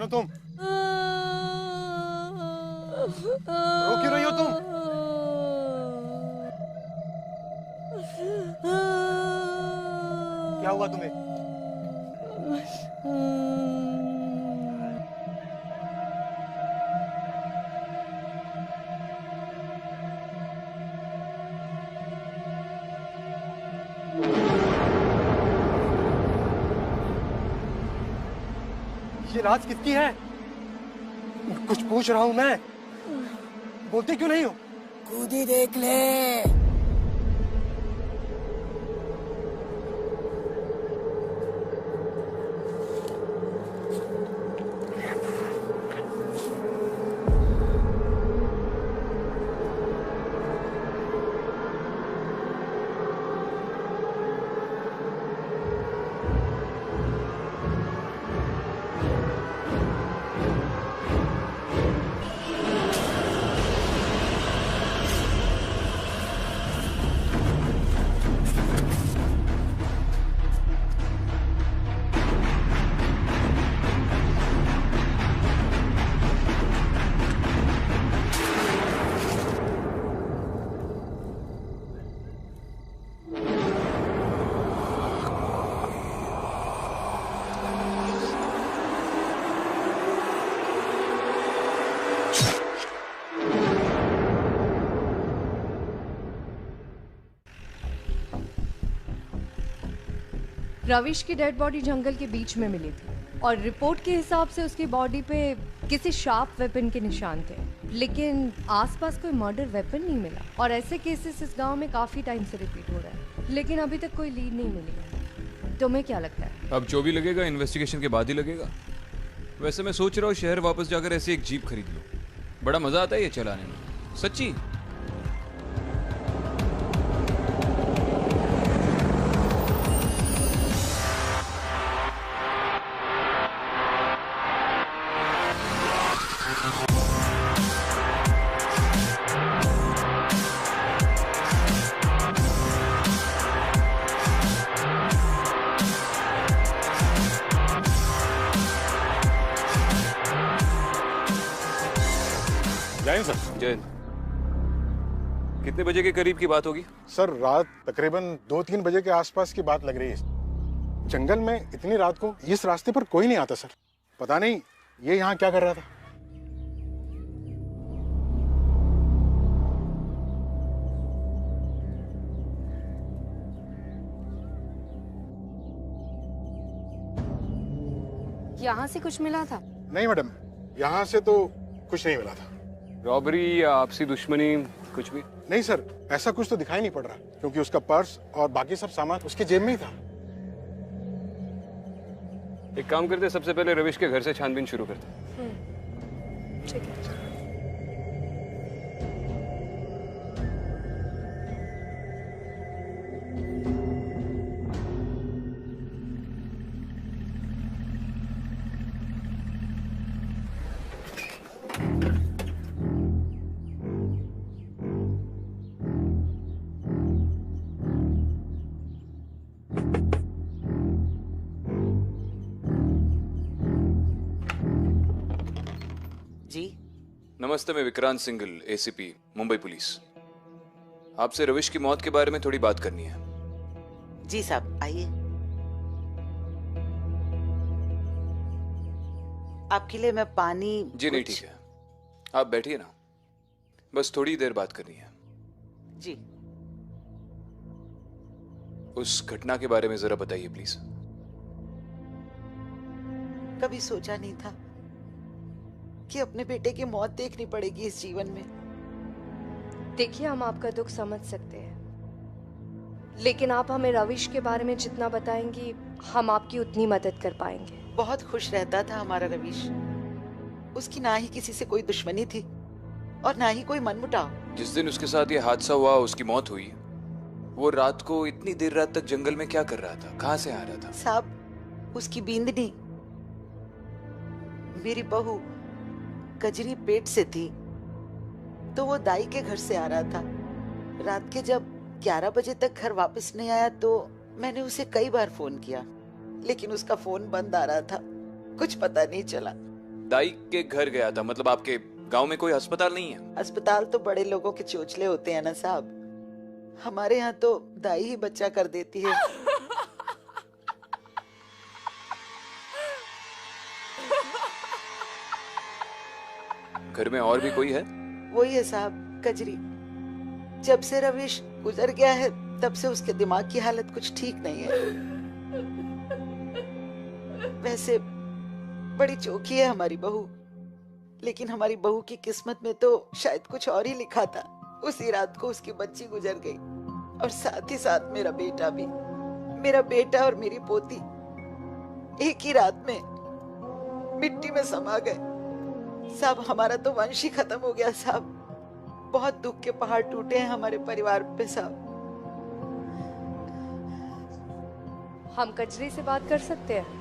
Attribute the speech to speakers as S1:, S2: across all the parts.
S1: कौन हो तुम? रो क्यों रही हो तुम? क्या हुआ तुम्हें? ये राज किसकी है? कुछ पूछ रहा हूं मैं, बोलते क्यों नहीं हो?
S2: खुद ही देख ले।
S3: रविश की डेड बॉडी जंगल के बीच में मिली थी और रिपोर्ट के हिसाब से उसकी बॉडी पे किसी शार्प वेपन के निशान थे, लेकिन आसपास कोई मर्डर वेपन नहीं मिला। और ऐसे केसेस इस गांव में काफी टाइम से रिपीट हो रहा है, लेकिन अभी तक कोई लीड नहीं मिली है। तुम्हें क्या लगता है?
S4: अब जो भी लगेगा इन्वेस्टिगेशन के बाद ही लगेगा। वैसे मैं सोच रहा हूँ शहर वापस जाकर ऐसे एक जीप खरीद लो, बड़ा मजा आता है ये चलाने में, सच्ची।
S1: जाएं सर।
S4: जैन, कितने बजे के करीब की बात होगी?
S1: सर रात तकरीबन 2-3 बजे के आसपास की बात लग रही है। जंगल में इतनी रात को इस रास्ते पर कोई नहीं आता सर। पता नहीं ये यहाँ क्या कर रहा था।
S5: यहाँ से कुछ मिला था?
S1: नहीं मैडम, यहाँ से तो कुछ नहीं मिला था।
S4: रॉबरी या आपसी दुश्मनी कुछ भी?
S1: नहीं सर, ऐसा कुछ तो दिखाई नहीं पड़ रहा, क्योंकि उसका पर्स और बाकी सब सामान उसके जेब में ही था।
S4: एक काम करते, सबसे पहले रविश के घर से छानबीन शुरू करते।
S5: ठीक है।
S2: जी
S4: नमस्ते, मैं विक्रांत सिंघल, एसीपी मुंबई पुलिस। आपसे रविश की मौत के बारे में थोड़ी बात करनी है।
S2: जी साहब, आइए। आपके लिए मैं पानी।
S4: जी नहीं, ठीक है, आप बैठिए ना, बस थोड़ी देर बात करनी है।
S2: जी।
S4: उस घटना के बारे में जरा बताइए प्लीज।
S2: कभी सोचा नहीं था कि अपने बेटे की मौत देखनी पड़ेगी इस जीवन में।
S3: देखिए, हम आपका दुख समझ सकते हैं, लेकिन आप हमें रविश के बारे में जितना बताएंगी हम आपकी उतनी मदद कर पाएंगे।
S2: बहुत खुश रहता था हमारा रविश। उसकी ना ही किसी से कोई दुश्मनी थी और ना ही कोई मनमुटाव।
S4: जिस दिन उसके साथ ये हादसा हुआ, उसकी मौत हुई, वो रात को इतनी देर रात तक जंगल में क्या कर रहा था, कहाँ से आ रहा था?
S2: साहब, उसकी बींदनी, मेरी बहू कजरी पेट से थी, तो वो दाई के घर से आ रहा था। रात के जब 11 बजे तक घर वापस नहीं आया तो मैंने उसे कई बार फोन किया, लेकिन उसका फोन बंद आ रहा था। कुछ पता नहीं चला।
S4: दाई के घर गया था, मतलब आपके गांव में कोई अस्पताल नहीं है?
S2: अस्पताल तो बड़े लोगों के चोचले होते हैं ना साहब, हमारे यहाँ तो दाई ही बच्चा कर देती है।
S4: घर में और भी कोई है?
S2: वही है साहब, कजरी। जब से रविश गुजर गया है तब से उसके दिमाग की हालत कुछ ठीक नहीं है। वैसे बड़ी चौकी है हमारी बहू, लेकिन हमारी बहू की किस्मत में तो शायद कुछ और ही लिखा था। उसी रात को उसकी बच्ची गुजर गई और साथ ही साथ मेरा बेटा भी। मेरा बेटा और मेरी पोती एक ही रात में मिट्टी में समा गए। साहब हमारा तो वंश ही खत्म हो गया साहब। बहुत दुख के पहाड़ टूटे हैं हमारे परिवार पे साहब।
S3: हम कजरी से बात कर सकते हैं?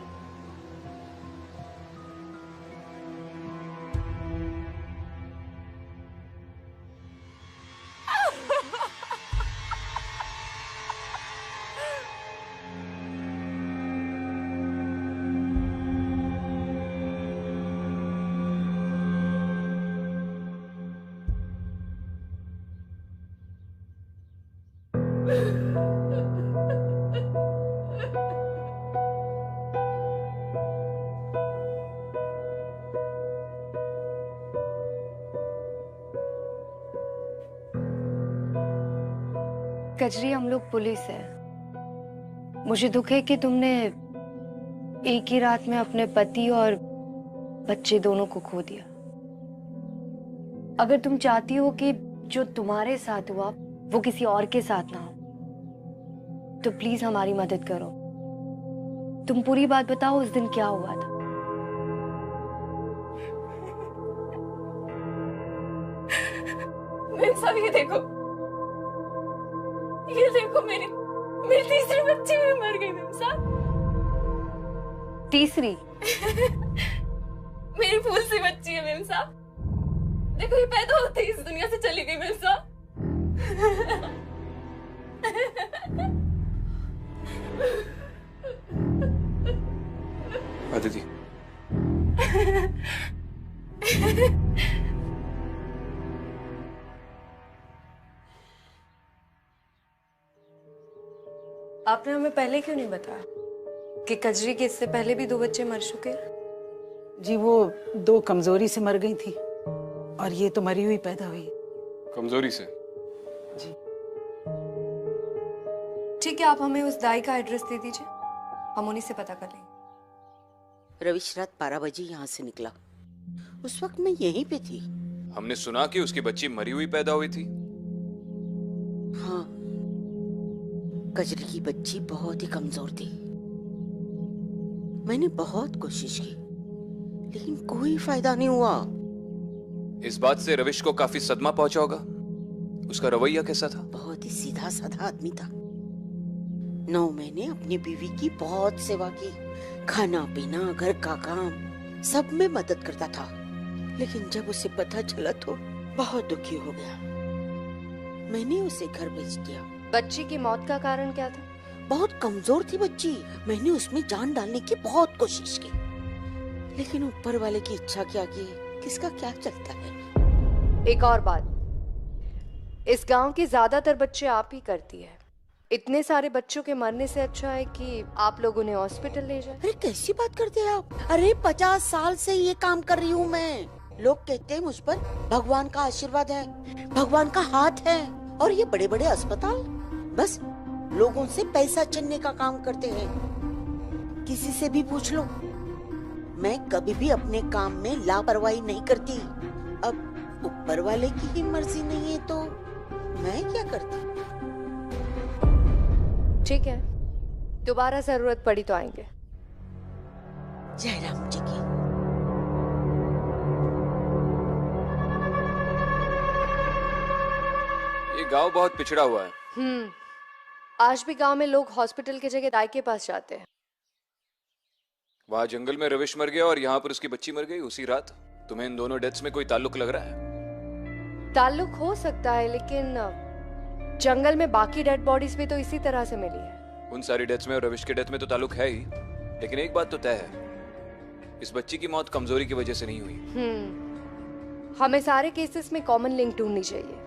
S3: कजरी, हम लोग पुलिस है। मुझे दुख है कि तुमने एक ही रात में अपने पति और बच्चे दोनों को खो दिया। अगर तुम चाहती हो कि जो तुम्हारे साथ हुआ वो किसी और के साथ ना हो, तो प्लीज हमारी मदद करो। तुम पूरी बात बताओ, उस दिन क्या हुआ था?
S5: मेरे साथ ये देखो मेरी तीसरी बच्ची भी मर गई मेरे साथ।
S3: तीसरी?
S5: मेरी फूल सी बच्ची है मेरे साथ। देखो ये पैदा होते ही इस दुनिया से चली गई मेरे साथ।
S4: अदिति,
S3: आपने हमें पहले क्यों नहीं बताया कि कजरी के इससे पहले भी 2 बच्चे मर चुके हैं?
S6: जी वो 2 कमजोरी से मर गई थी और ये तो मरी हुई पैदा हुई।
S4: कमजोरी से?
S6: जी
S3: ठीक है, आप हमें उस दाई का एड्रेस दे दीजिए, हम उन्हीं से पता कर लेंगे।
S7: रविश रात 12 बजे यहाँ से निकला। उस वक्त मैं यहीं पे थी।
S4: हमने सुना कि उसकी बच्ची मरी हुई पैदा हुई थी।
S7: हाँ, कजरी की बच्ची बहुत ही कमजोर थी। मैंने बहुत कोशिश की लेकिन कोई फायदा नहीं हुआ।
S4: इस बात से रविश को काफी सदमा पहुंचा होगा। उसका रवैया कैसा था?
S7: बहुत ही सीधा साधा आदमी था। 9 महीने अपनी बीवी की बहुत सेवा की, खाना पीना घर का काम सब में मदद करता था। लेकिन जब उसे पता चला तो बहुत दुखी हो गया। मैंने उसे घर भेज दिया।
S3: बच्ची की मौत का कारण क्या था?
S7: बहुत कमजोर थी बच्ची। मैंने उसमें जान डालने की बहुत कोशिश की, लेकिन ऊपर वाले की इच्छा के आगे किसका क्या चलता है।
S3: एक और बात, इस गांव के ज्यादातर बच्चे आप ही करती है। इतने सारे बच्चों के मरने से अच्छा है कि आप लोग उन्हें हॉस्पिटल ले जाएं।
S7: अरे कैसी बात करते हैं आप? अरे 50 साल से ये काम कर रही हूँ मैं। लोग कहते हैं मुझ पर भगवान का आशीर्वाद है, भगवान का हाथ है। और ये बड़े बड़े अस्पताल बस लोगों से पैसा छीनने का काम करते हैं। किसी से भी पूछ लो, मैं कभी भी अपने काम में लापरवाही नहीं करती। अब ऊपर वाले की ही मर्जी नहीं है तो मैं क्या करती।
S3: ठीक है, दोबारा जरूरत पड़ी तो आएंगे।
S7: जयराम जी की।
S4: ये गांव बहुत पिछड़ा हुआ है।
S3: आज भी गांव में लोग हॉस्पिटल की जगह दाई के पास जाते हैं।
S4: वहां जंगल में रविश मर गया और यहाँ पर उसकी बच्ची मर गई उसी रात। तुम्हें इन दोनों डेथ्स में कोई ताल्लुक लग रहा है?
S3: ताल्लुक हो सकता है, लेकिन जंगल में बाकी डेड बॉडीज भी तो इसी तरह से मिली है।
S4: उन सारी डेथ्स में और रविश के डेथ में तो ताल्लुक है ही, लेकिन एक बात तो तय है, इस बच्ची की मौत कमजोरी की वजह से नहीं हुई।
S3: हमें सारे केसेस में कॉमन लिंक ढूंढनी चाहिए।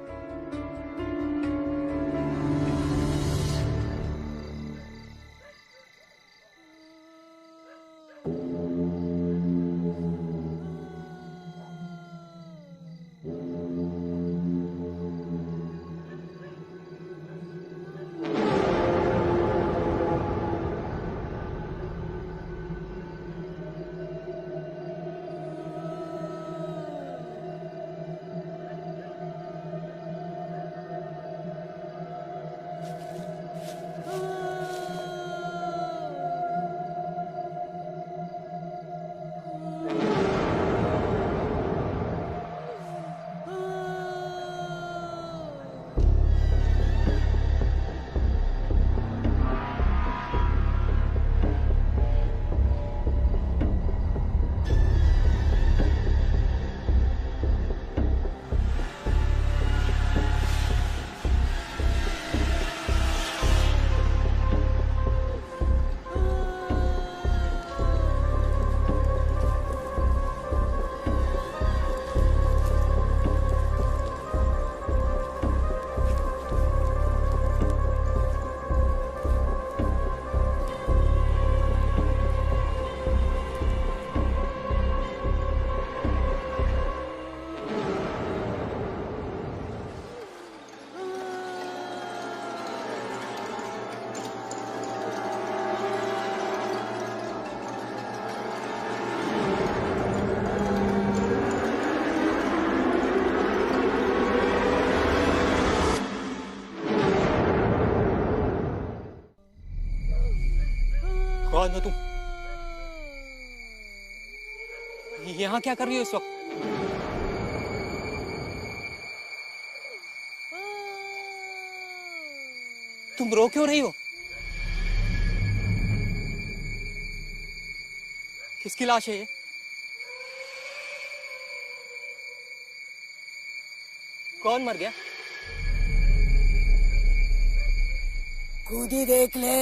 S8: कौन हो तुम? यहाँ क्या कर रही हो इस वक्त? तुम रो क्यों रही हो? किसकी लाश है ये? कौन मर गया? खुद ही देख ले।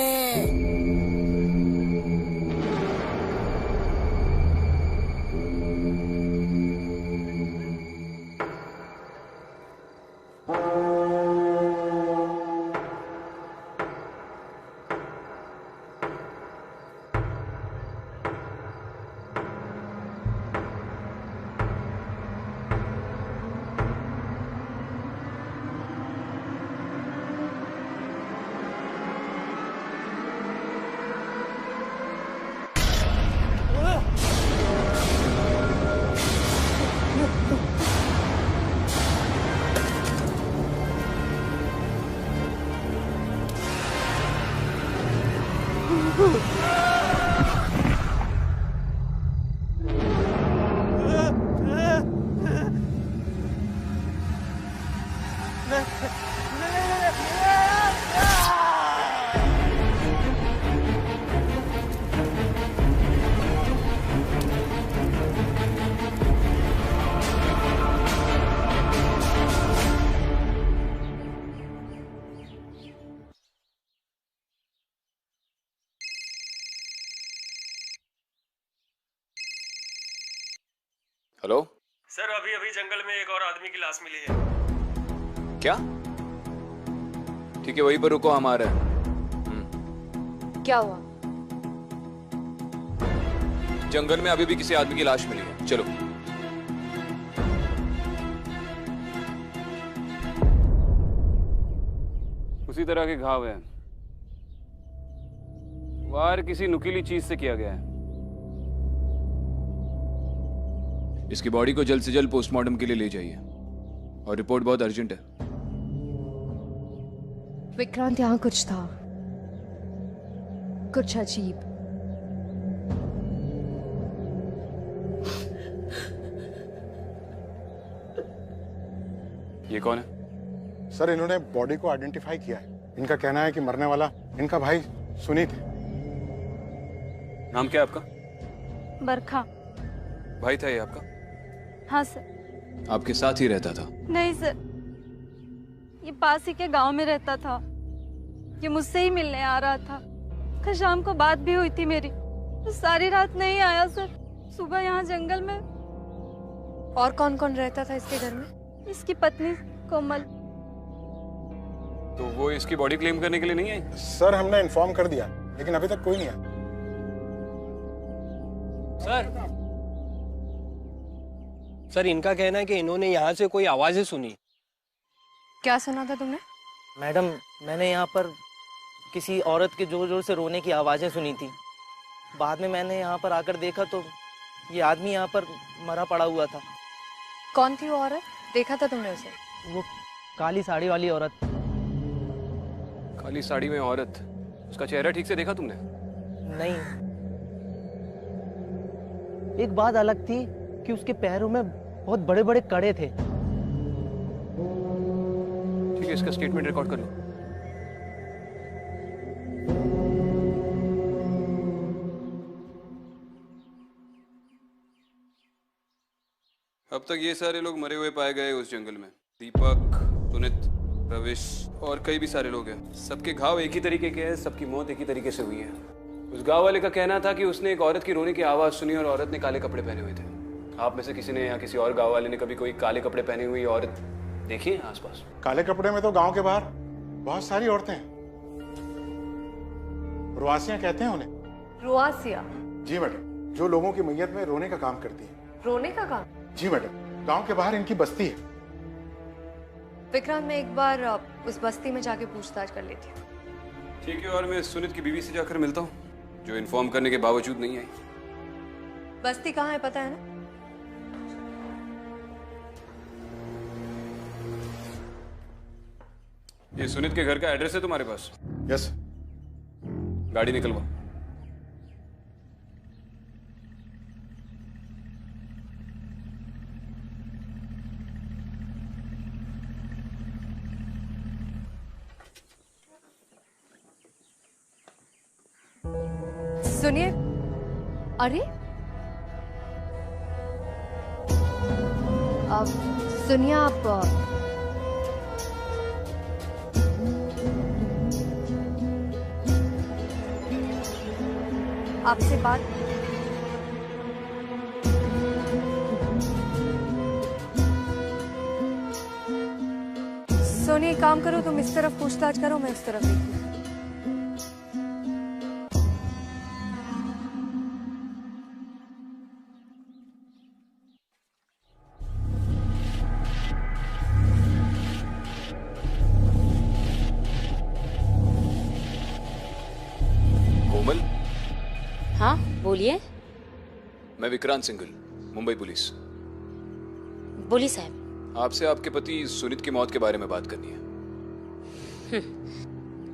S4: हेलो
S9: सर, अभी अभी जंगल में एक और आदमी की लाश मिली है।
S4: क्या? ठीक है, वहीं पर रुको, हम आ रहे हैं।
S3: क्या हुआ?
S4: जंगल में अभी भी किसी आदमी की लाश मिली है, चलो।
S10: उसी तरह के घाव हैं। वार किसी नुकीली चीज से किया गया है।
S4: इसकी बॉडी को जल्द से जल्द पोस्टमार्टम के लिए ले जाइए, और रिपोर्ट बहुत अर्जेंट है।
S3: विक्रांत, यहाँ कुछ था, कुछ अजीब।
S10: ये कौन है?
S1: सर, इन्होंने बॉडी को आइडेंटिफाई किया है। इनका कहना है कि मरने वाला इनका भाई सुनीत है।
S10: नाम क्या है आपका?
S11: बरखा।
S10: भाई था ये आपका?
S11: हाँ सर।
S4: आपके साथ ही रहता था?
S11: नहीं सर, ये पास ही के गांव में रहता था। ये मुझसे ही मिलने आ रहा था। कल शाम को बात भी हुई थी मेरी, तो सारी रात नहीं आया सर। सुबह यहाँ जंगल में
S3: और कौन कौन रहता था इसके घर में?
S11: इसकी पत्नी कोमल।
S10: तो वो इसकी बॉडी क्लेम करने के लिए नहीं आई?
S1: सर हमने इन्फॉर्म कर दिया लेकिन अभी तक कोई नहीं आया।
S8: सर इनका कहना है कि इन्होंने यहाँ से कोई आवाजें सुनी।
S3: क्या सुना था तुमने?
S12: मैडम मैंने यहाँ पर किसी औरत के जोर जोर से रोने की आवाज़ें सुनी थी। बाद में मैंने यहाँ पर आकर देखा तो ये आदमी यहाँ पर मरा पड़ा हुआ था।
S3: कौन थी वो औरत? देखा था तुमने उसे?
S12: वो काली साड़ी वाली औरत।
S10: काली साड़ी में औरत? उसका चेहरा ठीक से देखा तुमने?
S12: नहीं, एक बात अलग थी कि उसके पैरों में बहुत बड़े बड़े कड़े थे।
S10: ठीक है, इसका स्टेटमेंट रिकॉर्ड कर लो। अब तक ये सारे लोग मरे हुए पाए गए उस जंगल में। दीपक, सुनित, रविश और कई भी सारे लोग हैं। सबके घाव एक ही तरीके के हैं, सबकी मौत एक ही तरीके से हुई है। उस गांव वाले का कहना था कि उसने एक औरत की रोने की आवाज सुनी और औरत ने काले कपड़े पहने हुए थे। आप में से किसी ने या किसी और गांव वाले ने कभी कोई काले कपड़े पहनी हुई औरत देखी है आसपास?
S1: काले कपड़े में तो गांव के बाहर बहुत सारी औरतें हैं। रुआसियां कहते हैं उन्हें।
S3: रुआसिया?
S1: जी मैडम, जो लोगों की मैयत में रोने का काम करती है।
S3: रोने का काम?
S1: जी मैडम, गांव के बाहर इनकी बस्ती है।
S3: विक्रांत, मैं एक बार उस बस्ती में जाके पूछताछ कर लेती हूँ।
S10: ठीक है, और मैं सुनित की बीवी से जाकर मिलता हूँ, जो इन्फॉर्म करने के बावजूद नहीं आई।
S3: बस्ती कहाँ है पता है ना?
S10: ये सुनित के घर का एड्रेस है तुम्हारे पास?
S1: यस।
S10: गाड़ी निकलवा।
S3: सुनिए, अरे अब सुनिए, आप आपसे बात सोनी, काम करो, तुम इस तरफ पूछताछ करो, मैं इस तरफ देखती हूँ।
S10: कोमल?
S13: हाँ बोलिए।
S10: मैं विक्रांत सिंघल, मुंबई पुलिस।
S13: बोलिए साहब।
S10: आपसे आपके पति सुनित की मौत के बारे में बात करनी है।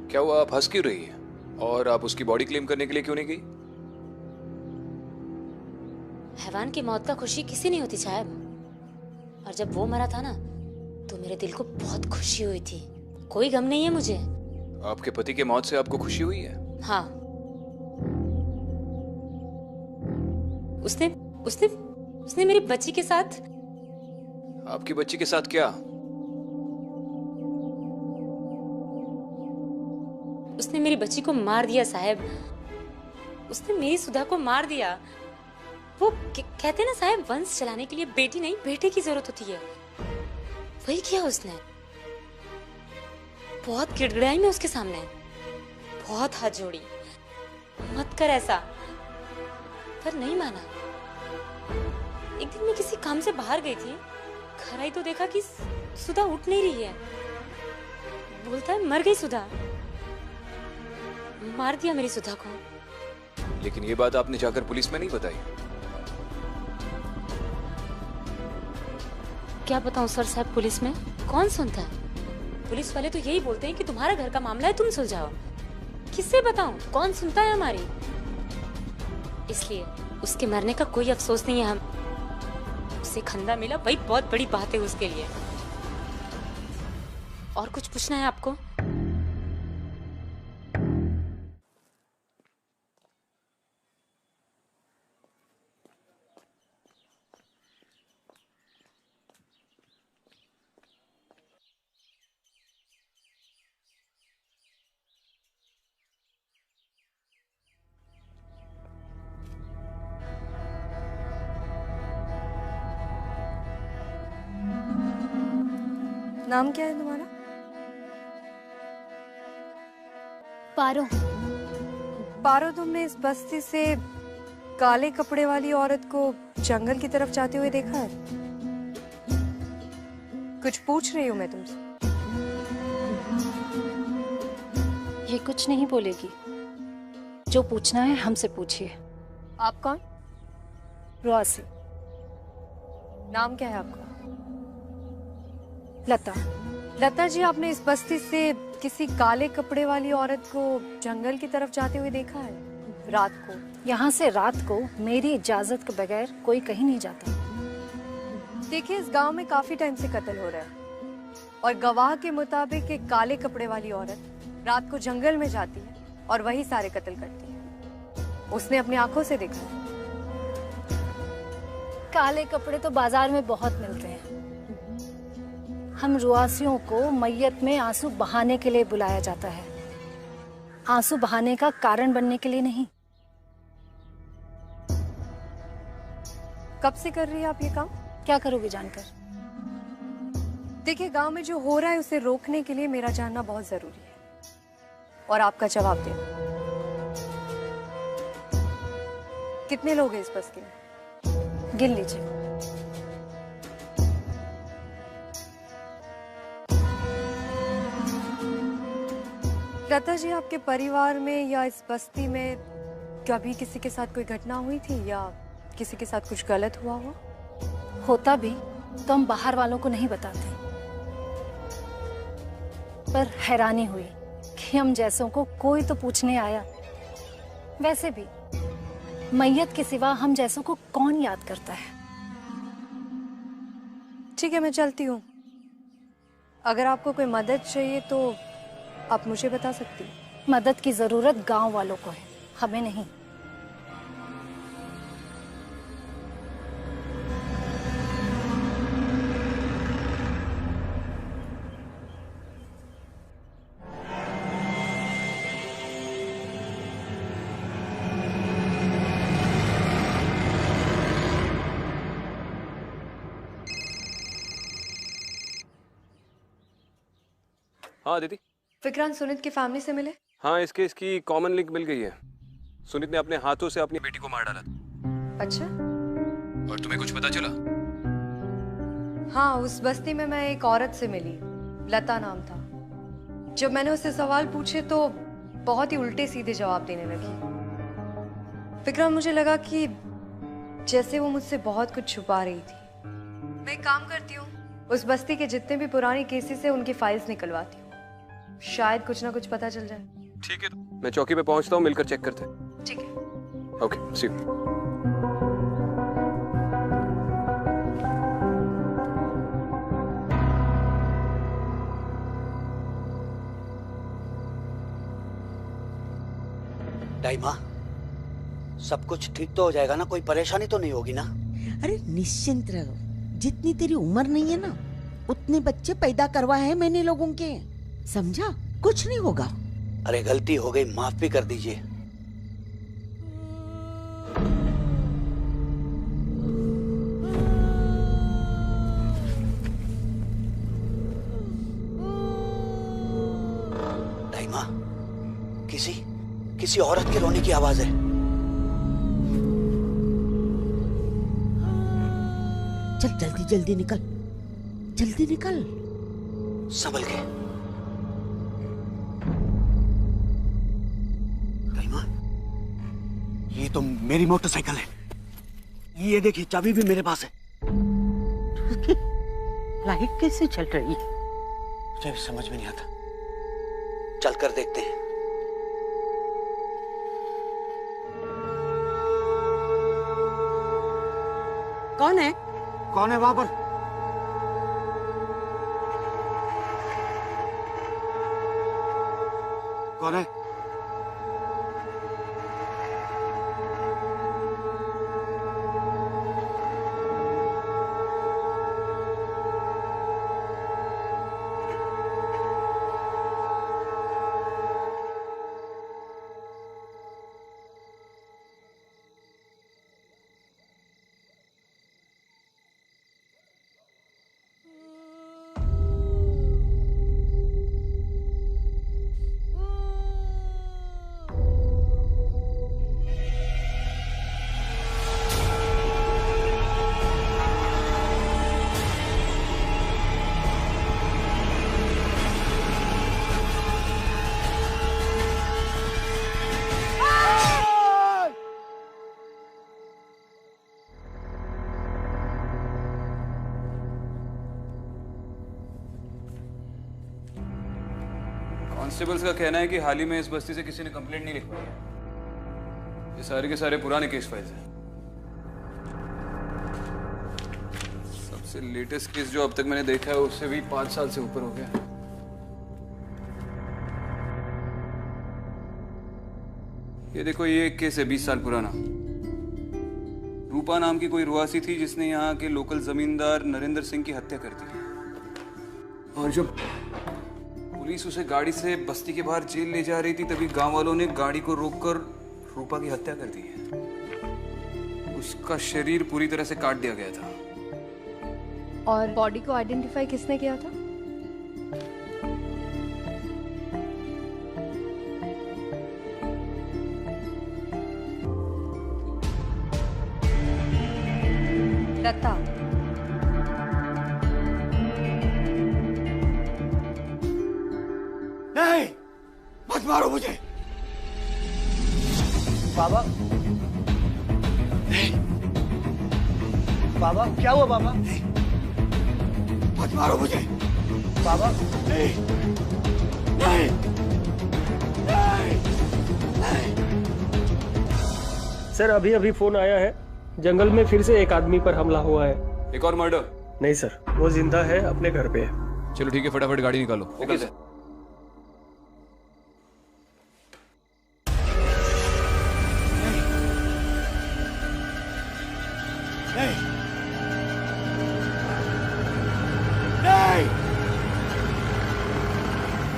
S10: क्या हुआ, आप हंस क्यों रही हैं? और आप उसकी बॉडी क्लेम करने के लिए क्यों नहीं गई?
S13: हैवान की मौत का खुशी किसी नहीं होती साहब, और जब वो मरा था ना तो मेरे दिल को बहुत खुशी हुई थी। कोई गम नहीं है मुझे।
S10: आपके पति के मौत से आपको खुशी हुई है?
S13: हाँ, उसने उसने उसने मेरी बच्ची के साथ।
S10: आपकी बच्ची के साथ क्या?
S13: उसने मेरी बच्ची को मार दिया साहब। उसने मेरी सुधा को मार दिया। वो कहते ना साहब, वंश चलाने के लिए बेटी नहीं बेटे की जरूरत होती है। वही किया उसने। बहुत गिड़गिड़ाई मैं उसके सामने, बहुत हाथ जोड़ी, मत कर ऐसा, पर नहीं माना। एक दिन मैं किसी काम से बाहर गई थी, घर आई तो देखा कि सुधा उठ नहीं रही है। बोलता है मर गई सुधा। मार दिया मेरी सुधा को।
S10: लेकिन ये बात आपने जाकर पुलिस में नहीं बताई?
S13: क्या बताऊं सर साहब, पुलिस में कौन सुनता है? पुलिस वाले तो यही बोलते हैं कि तुम्हारा घर का मामला है, तुम सुलझाओ। किससे बताऊं, कौन सुनता है हमारी? इसलिए उसके मरने का कोई अफसोस नहीं है। हम उसे खंदा मिला, वही बहुत बड़ी बात है उसके लिए। और कुछ पूछना है आपको?
S3: नाम क्या है तुम्हारा?
S13: पारो।
S3: पारो, तुमने इस बस्ती से काले कपड़े वाली औरत को जंगल की तरफ जाते हुए देखा है? कुछ पूछ रही हूँ मैं तुमसे।
S13: ये कुछ नहीं बोलेगी। जो पूछना है हमसे पूछिए।
S3: आप कौन?
S13: रुआसी।
S3: नाम क्या है आपका?
S13: लता।
S3: लता जी, आपने इस बस्ती से किसी काले कपड़े वाली औरत को जंगल की तरफ जाते हुए देखा है रात को?
S14: यहाँ से रात को मेरी इजाजत के बगैर कोई कहीं नहीं जाता।
S3: देखिए, इस गांव में काफी टाइम से कत्ल हो रहा है और गवाह के मुताबिक एक काले कपड़े वाली औरत रात को जंगल में जाती है और वही सारे कत्ल करती है। उसने अपनी आंखों से देखा है।
S14: काले कपड़े तो बाजार में बहुत मिलते हैं। हम रुआसियों को मैयत में आंसू बहाने के लिए बुलाया जाता है, आंसू बहाने का कारण बनने के लिए नहीं।
S3: कब से कर रही है आप ये काम?
S14: क्या करोगे जानकर?
S3: देखिए, गांव में जो हो रहा है उसे रोकने के लिए मेरा जानना बहुत जरूरी है और आपका जवाब देना। कितने लोग हैं इस बस्ती में?
S14: गिन लीजिए।
S3: लता जी, आपके परिवार में या इस बस्ती में कभी किसी के साथ कोई घटना हुई थी या किसी के साथ कुछ गलत हुआ हो?
S14: होता भी तो हम बाहर वालों को नहीं बताते, पर हैरानी हुई कि हम जैसों को कोई तो पूछने आया। वैसे भी मैयत के सिवा हम जैसों को कौन याद करता है।
S3: ठीक है, मैं चलती हूँ। अगर आपको कोई मदद चाहिए तो आप मुझे बता सकती हैं।
S14: मदद की जरूरत गांव वालों को है, हमें नहीं।
S10: हाँ दीदी।
S3: विक्रांत सुनीत की फैमिली से मिले?
S10: हाँ, इस केस की कॉमन लिंक मिल गई है। सुनीत ने अपने हाथों से अपनी बेटी को मार डाला था।
S3: अच्छा।
S4: और तुम्हें कुछ पता चला?
S3: हाँ, उस बस्ती में मैं एक औरत से मिली, लता नाम था। जब मैंने उससे सवाल पूछे तो बहुत ही उल्टे सीधे जवाब देने लगी। विक्रांत, मुझे लगा कि जैसे वो मुझसे बहुत कुछ छुपा रही थी। मैं एक काम करती हूँ, उस बस्ती के जितने भी पुरानी केसेस है उनकी फाइल्स निकलवाती हूँ। शायद कुछ ना कुछ पता चल जाए।
S10: ठीक है, मैं चौकी पे पहुंचता हूँ, मिलकर चेक करते हैं।
S3: ठीक है।
S10: Okay, C you.
S15: दाइमा, सब कुछ ठीक तो हो जाएगा ना? कोई परेशानी तो नहीं होगी ना?
S7: अरे निश्चिंत रहो, जितनी तेरी उम्र नहीं है ना उतने बच्चे पैदा करवाए हैं मैंने लोगों के, समझा? कुछ नहीं होगा।
S15: अरे गलती हो गई, माफ भी कर दीजिए। दाइमा, किसी औरत के रोने की आवाज है।
S7: चल जल्दी जल्दी निकल, जल्दी निकल।
S15: संभल के। दाइमा, ये तो मेरी मोटरसाइकिल है। ये देखिए, चाबी भी मेरे पास है।
S7: लाइट कैसे चल रही है?
S15: मुझे भी समझ में नहीं आता। चलकर देखते हैं।
S7: कौन है?
S15: कौन है वहां पर? कौन है?
S10: कांस्टेबल्स का कहना है कि हाल ही में इस बस्ती से किसी ने कंप्लेंट नहीं लिखवाई है। ये सारे के सारे पुराने केस फाइल्स हैं। सबसे लेटेस्ट केस जो अब तक मैंने देखा है उससे भी 5 साल से ऊपर हो गया। ये देखो, ये एक केस है 20 साल पुराना। रूपा नाम की कोई रुआसी थी जिसने यहाँ के लोकल जमींदार नरेंद्र सिंह की हत्या कर दी। और जब पुलिस उसे गाड़ी से बस्ती के बाहर जेल ले जा रही थी तभी गांव वालों ने गाड़ी को रोककर रूपा की हत्या कर दी है। उसका शरीर पूरी तरह से काट दिया गया था।
S3: और बॉडी को आइडेंटिफाई किसने किया था? दत्ता।
S15: नहीं, मत मारो मुझे।
S8: बाबा, बाबा क्या हुआ बाबा?
S15: मत मारो मुझे।
S8: बाबा
S15: नहीं, नहीं, नहीं, नहीं।
S9: सर अभी अभी फोन आया है, जंगल में फिर से एक आदमी पर हमला हुआ है।
S10: एक और मर्डर?
S9: नहीं सर, वो जिंदा है, अपने घर पे है।
S4: चलो ठीक है, फटाफट गाड़ी निकालो।
S10: Okay sir.
S15: नहीं, नहीं,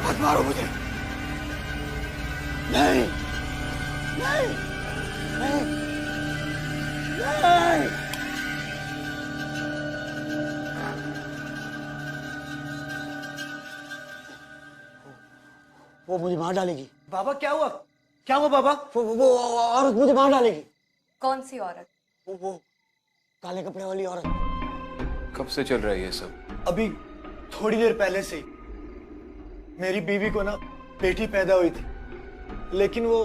S15: मत मारो मुझे। नहीं, नहीं, नहीं, नहीं। वो मुझे मार डालेगी।
S8: बाबा क्या हुआ? क्या हुआ बाबा?
S15: वो औरत मुझे मार डालेगी।
S3: कौन सी औरत?
S15: वो काले कपड़े वाली औरत।
S10: कब से चल रहा है ये सब?
S8: अभी थोड़ी देर पहले से ही। मेरी बीवी को ना बेटी पैदा हुई थी, लेकिन वो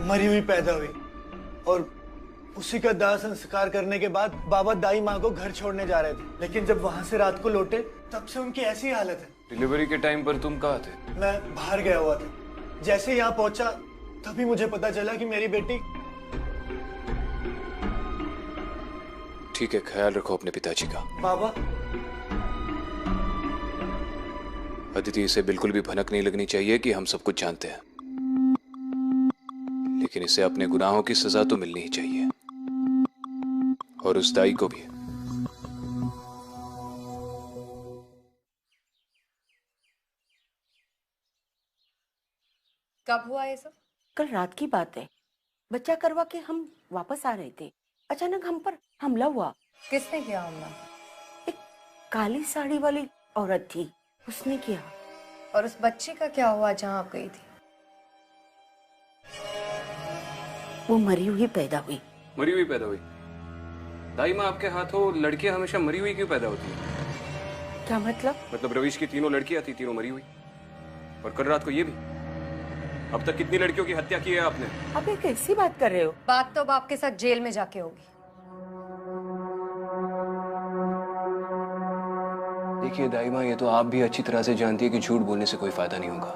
S8: मरी हुई पैदा हुई और उसी का दाह संस्कार करने के बाद बाबा दाई माँ को घर छोड़ने जा रहे थे, लेकिन जब वहां से रात को लौटे तब से उनकी ऐसी हालत है।
S10: डिलीवरी के टाइम पर तुम कहाँ थे?
S8: मैं बाहर गया हुआ था। जैसे यहाँ पहुंचा तभी मुझे पता चला कि मेरी बेटी।
S10: ठीक है, ख्याल रखो अपने पिताजी का।
S8: बाबा,
S10: अदिति, इसे बिल्कुल भी भनक नहीं लगनी चाहिए कि हम सब कुछ जानते हैं, लेकिन इसे अपने गुनाहों की सजा तो मिलनी ही चाहिए, और उस दाई को भी।
S3: कब हुआ ये सब?
S7: कल रात की बात है। बच्चा करवा के हम वापस आ रहे थे, अचानक हम पर हमला हुआ।
S3: किसने किया हमला?
S7: एक काली साड़ी वाली औरत थी, उसने किया।
S3: और उस बच्ची का क्या हुआ जहाँ आप गई थी?
S7: वो मरी हुई पैदा हुई।
S10: मरी हुई पैदा हुई? दाई माँ, आपके हाथों लड़कियां हमेशा मरी हुई क्यों पैदा होती है?
S7: क्या मतलब?
S10: मतलब रवीश की तीनों लड़कियां थी, तीनों मरी हुई, और कल रात को ये भी। अब तक कितनी लड़कियों की हत्या की है आपने?
S7: आप एक ऐसी बात कर रहे हो?
S3: बात तो अब आपके साथ जेल में जाके होगी।
S10: देखिए दाई माँ, ये तो आप भी अच्छी तरह से जानती है कि झूठ बोलने से कोई फायदा नहीं होगा।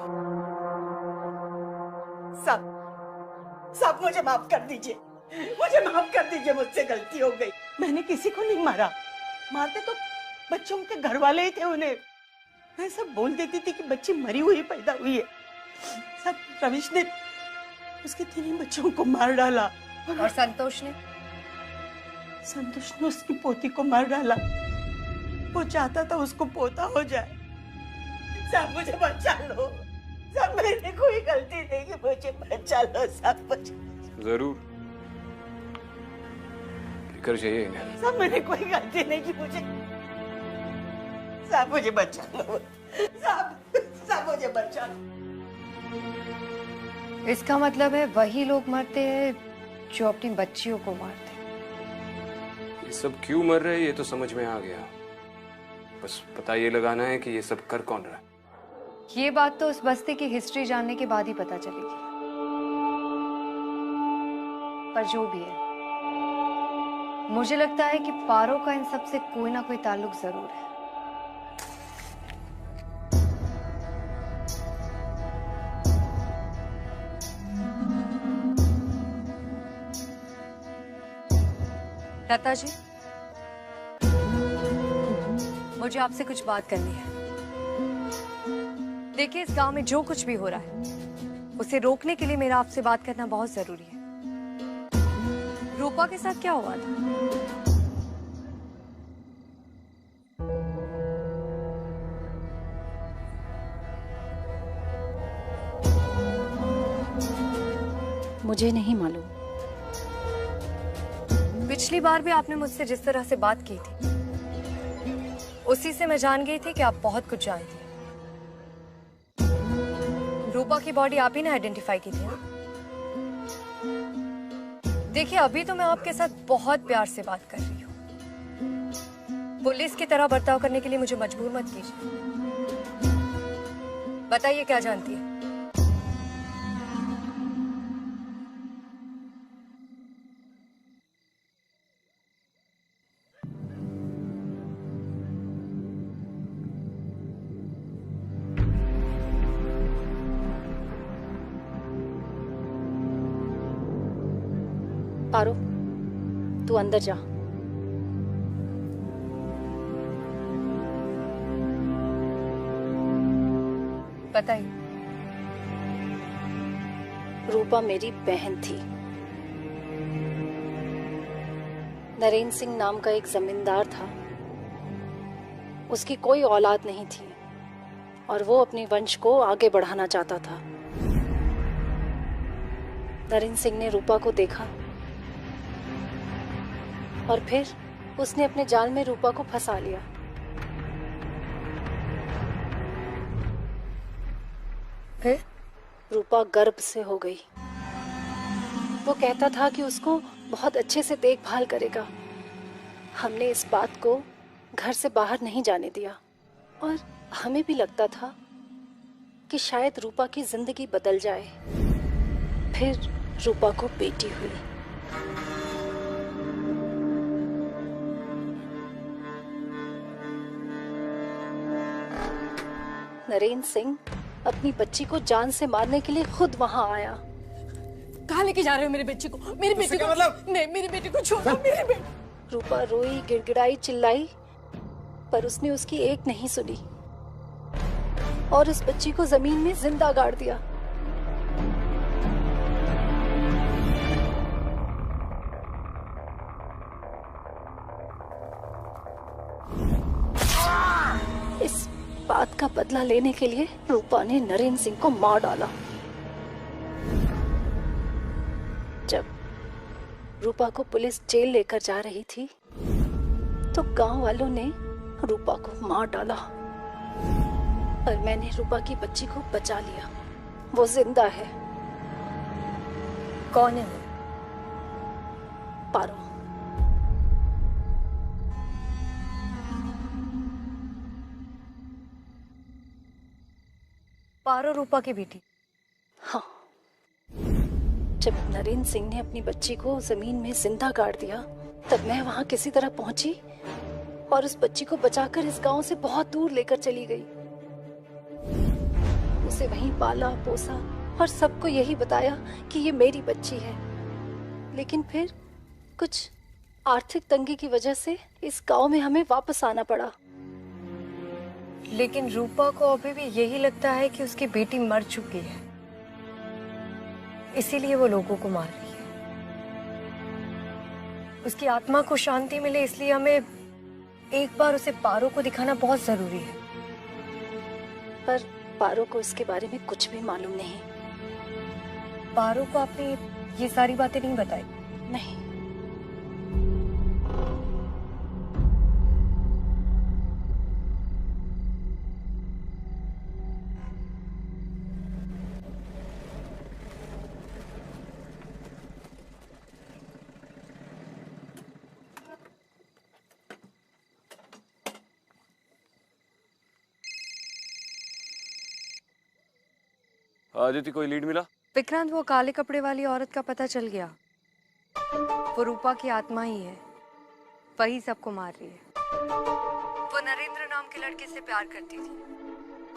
S7: सब मुझे माफ कर दीजिए, मुझे माफ कर दीजिए, मुझसे गलती हो गई। मैंने किसी को नहीं मारा, मारते तो बच्चों के घर वाले ही थे। उन्हें मैं सब बोल देती थी कि बच्ची मरी हुई पैदा हुई है। सब रविश ने उसके 3 बच्चों को मार डाला।
S3: और संतोष ने?
S7: संतोष ने उसकी पोती को मार डाला। वो चाहता था उसको पोता हो जाए। सब मुझे बचा लो, सब मैंने कोई गलती नहीं की, मुझे बचा लो सब।
S10: जरूर लेकर जाइए इन्हें।
S7: सब मैंने कोई गलती नहीं की, मुझे सब मुझे बचा लो, सब मुझे बचा लो।
S3: इसका मतलब है वही लोग मरते हैं जो अपनी बच्चियों को मारते हैं।
S10: ये सब क्यों मर रहे हैं ये तो समझ में आ गया, बस पता ये लगाना है कि ये सब कर कौन रहा है।
S3: ये बात तो उस बस्ती की हिस्ट्री जानने के बाद ही पता चलेगी। पर जो भी है, मुझे लगता है कि पारो का इन सब से कोई ना कोई ताल्लुक जरूर है। लता जी, मुझे आपसे कुछ बात करनी है। देखिए, इस गांव में जो कुछ भी हो रहा है उसे रोकने के लिए मेरा आपसे बात करना बहुत जरूरी है। रूपा के साथ क्या हुआ था?
S14: मुझे नहीं मालूम।
S3: पिछली बार भी आपने मुझसे जिस तरह से बात की थी उसी से मैं जान गई थी कि आप बहुत कुछ जानती हैं। रूपा की बॉडी आप ही ने आइडेंटिफाई की थी ना? देखिए, अभी तो मैं आपके साथ बहुत प्यार से बात कर रही हूँ। पुलिस की तरह बर्ताव करने के लिए मुझे मजबूर मत कीजिए। बताइए, क्या जानती है?
S14: पारो, तू अंदर जा।
S3: बताइए।
S14: रूपा मेरी बहन थी। नरेंद्र सिंह नाम का एक जमींदार था। उसकी कोई औलाद नहीं थी और वो अपने वंश को आगे बढ़ाना चाहता था। नरेंद्र सिंह ने रूपा को देखा और फिर उसने अपने जाल में रूपा को फंसा लिया।
S3: फिर
S14: रूपा गर्भ से हो गई। वो कहता था कि उसको बहुत अच्छे से देखभाल करेगा। हमने इस बात को घर से बाहर नहीं जाने दिया और हमें भी लगता था कि शायद रूपा की जिंदगी बदल जाए। फिर रूपा को बेटी हुई। नरेंद्र सिंह अपनी बच्ची को जान से मारने के लिए खुद वहां आया।
S16: कहाँ लेके जा रहे हो मेरे बच्ची को? मेरी बेटी को मतलब? नहीं, मेरी बेटी को छोड़ो। मेरी बेटी।
S14: रूपा रोई, गिड़गिड़ाई, चिल्लाई, पर उसने उसकी एक नहीं सुनी और उस बच्ची को जमीन में जिंदा गाड़ दिया। इस बात का बदला लेने के लिए रूपा ने नरेंद्र सिंह को मार डाला। जब रूपा को पुलिस जेल लेकर जा रही थी तो गांव वालों ने रूपा को मार डाला, पर मैंने रूपा की बच्ची को बचा लिया। वो जिंदा है।
S3: कौन है वो?
S14: पारो।
S3: पारो रूपा की बेटी?
S14: हाँ। जब नरेंद्र सिंह ने अपनी बच्ची को जमीन में जिंदा गाड़ दिया तब मैं वहां किसी तरह पहुंची और उस बच्ची को बचाकर इस गांव से बहुत दूर लेकर चली गई। उसे वहीं पाला पोसा और सबको यही बताया कि ये मेरी बच्ची है। लेकिन फिर कुछ आर्थिक तंगी की वजह से इस गांव में हमें वापस आना पड़ा।
S3: लेकिन रूपा को अभी भी यही लगता है कि उसकी बेटी मर चुकी है, इसीलिए वो लोगों को मार रही है। उसकी आत्मा को शांति मिले इसलिए हमें एक बार उसे पारो को दिखाना बहुत जरूरी है।
S14: पर पारो को इसके बारे में कुछ भी मालूम नहीं।
S3: पारो को आपने ये सारी बातें नहीं बताई?
S14: नहीं।
S10: आदित्य, कोई लीड मिला?
S3: विक्रांत, वो काले कपड़े वाली औरत का पता चल गया। वो रूपा की आत्मा ही है, वही सबको मार रही है। वो नरेंद्र नाम के लड़के से प्यार करती थी।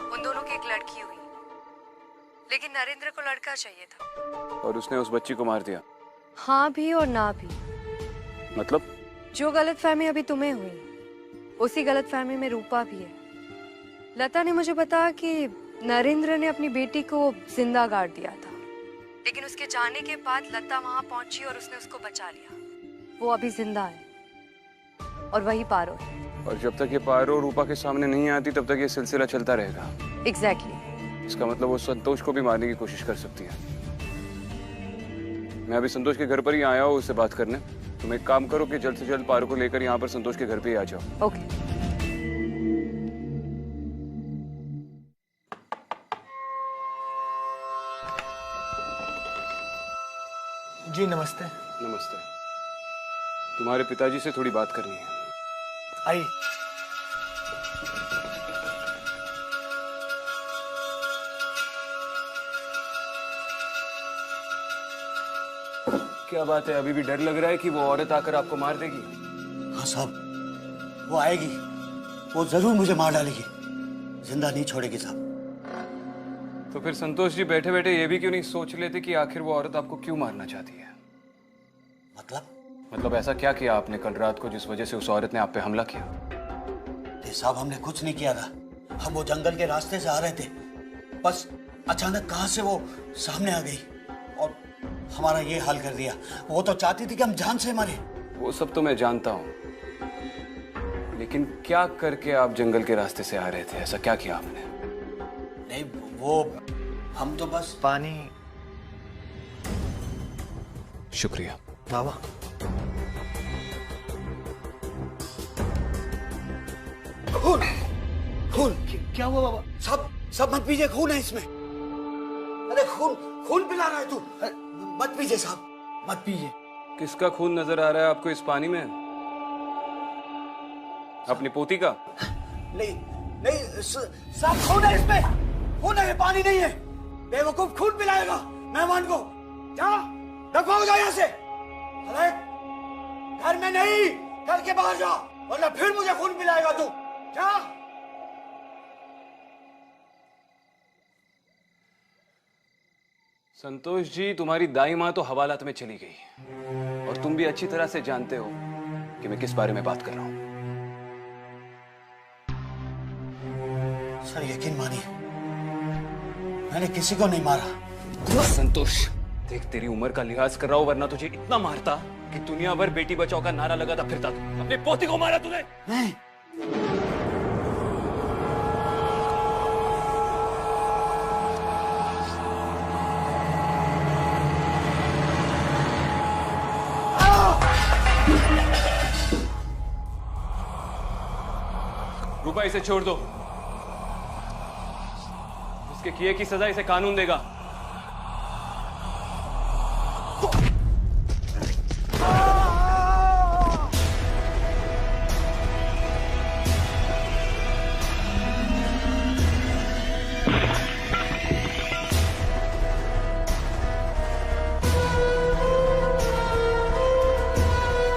S3: उन दोनों की एक लड़की हुई, लेकिन नरेंद्र को लड़का चाहिए था
S10: और उसने उस बच्ची को मार दिया?
S3: हाँ भी और ना भी।
S10: मतलब?
S3: जो गलतफहमी अभी तुम्हें हुई, उसी गलतफहमी में रूपा भी है। लता ने मुझे बताया कि नरेंद्र ने अपनी बेटी को जिंदा गाड़ दिया था, लेकिन उसके जाने के बाद लता वहां पहुंची और उसने उसको बचा लिया। वो अभी जिंदा है और वही पारो है।
S10: और जब तक ये पारो रूपा के सामने नहीं आती तब तक ये सिलसिला चलता रहेगा।
S3: एग्जैक्टली।
S10: इसका मतलब वो संतोष को भी मारने की कोशिश कर सकती है। मैं अभी संतोष के घर पर ही आया हूँ उससे बात करने। तुम एक काम करो कि जल्द से जल्द पारो को लेकर यहाँ पर संतोष के घर पे ही आ जाओ।
S3: ओके।
S8: जी नमस्ते।
S10: नमस्ते। तुम्हारे पिताजी से थोड़ी बात करनी है।
S8: आइए।
S10: क्या बात है, अभी भी डर लग रहा है कि वो औरत आकर आपको मार देगी?
S15: हाँ साहब, वो आएगी, वो जरूर मुझे मार डालेगी, जिंदा नहीं छोड़ेगी साहब।
S10: तो फिर संतोष जी बैठे बैठे ये भी क्यों नहीं सोच लेते कि आखिर वो औरत आपको क्यों मारना चाहती है? मतलब ऐसा क्या किया आपने कल रात को जिस वजह से उस औरत ने आप पे हमला किया?
S15: साहब हमने कुछ नहीं किया था, हम वो जंगल के रास्ते से आ रहे थे, बस अचानक कहां से वो सामने आ गई और हमारा ये हाल कर दिया। वो तो चाहती थी कि हम जान से मरे।
S10: वो सब तो मैं जानता हूँ, लेकिन क्या करके आप जंगल के रास्ते से आ रहे थे? ऐसा क्या किया आपने?
S15: नहीं वो हम तो बस
S8: पानी।
S10: शुक्रिया
S8: बाबा।
S15: खून खून क्या हुआ बाबा? सब मत पीजिए, खून है इसमें। अरे खून पिला रहा है तू, मत पीजिए साहब, मत पीजिए।
S10: किसका खून नजर आ रहा है आपको इस पानी में? अपनी पोती का?
S15: नहीं साहब, खून है इसमें, खून है, पानी नहीं है। बेवकूफ, खून पिलाएगा मेहमान को। जा दफा हो जाओ यहाँ से। अरे घर में नहीं, घर के बाहर जा, वरना फिर मुझे खून पिलाएगा तू। जा।
S10: संतोष जी, तुम्हारी दाई माँ तो हवालात में चली गई और तुम भी अच्छी तरह से जानते हो कि मैं किस बारे में बात कर रहा हूं।
S15: सर यकीन मानिए, मैंने किसी को नहीं मारा।
S10: संतोष देख, तेरी उम्र का लिहाज कर रहा हूं, वरना तुझे इतना मारता कि दुनिया भर बेटी बचाओ का नारा लगाता फिरता। अपने पोती को मारा तूने।
S15: नहीं।
S10: रूपा, इसे छोड़ दो। इसके किए की सजा इसे कानून देगा।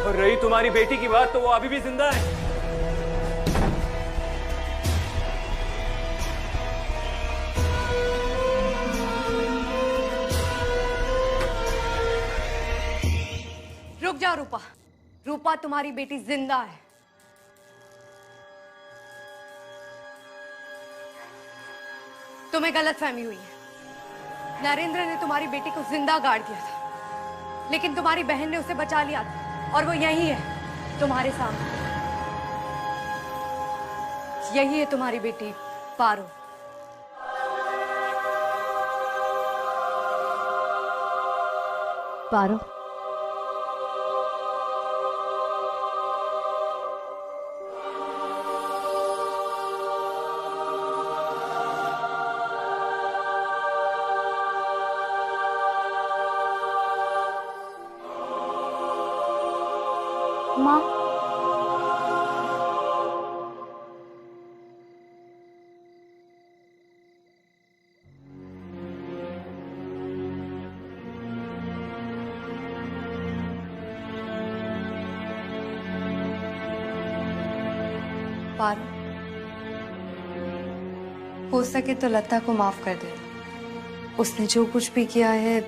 S10: और रही तुम्हारी बेटी की बात, तो वो अभी भी जिंदा है।
S3: रुक जा रूपा। रूपा, तुम्हारी बेटी जिंदा है। तुम्हें गलतफहमी हुई है। नरेंद्र ने तुम्हारी बेटी को जिंदा गाड़ दिया था, लेकिन तुम्हारी बहन ने उसे बचा लिया था और वो यही है तुम्हारे सामने। यही है तुम्हारी बेटी पारो। पारो,
S14: माँ,
S3: पारो, हो सके तो लता को माफ कर देना। उसने जो कुछ भी किया है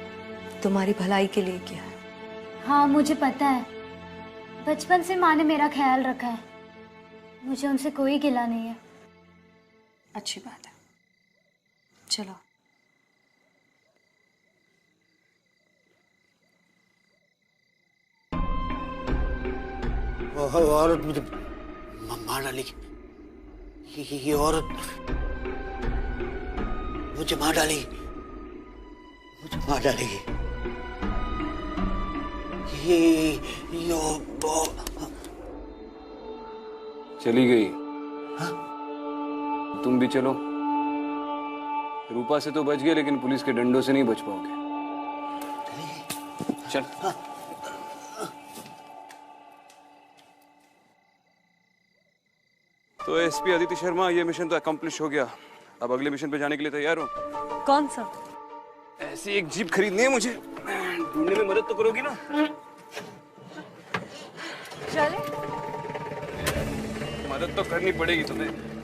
S3: तुम्हारी भलाई के लिए किया है।
S14: हाँ मुझे पता है, बचपन से माँ ने मेरा ख्याल रखा है, मुझे उनसे कोई गिला नहीं है।
S16: अच्छी बात है, चलो।
S15: वो औरत मुझे मार डालेगी। ये औरत मुझे मार डालेगी, मुझे मार डालेगी।
S10: चली गई। तुम भी चलो। रूपा से तो बच गए, लेकिन पुलिस के डंडों से नहीं बच पाओगे। चल। तो एसपी अदिति शर्मा, ये मिशन तो अकम्प्लिश हो गया। अब अगले मिशन पे जाने के लिए तैयार हो?
S16: कौन सा?
S10: ऐसी एक जीप खरीदनी है मुझे। ढूंढने में मदद तो करोगी ना?
S16: चले।
S10: मदद तो करनी पड़ेगी तुम्हें।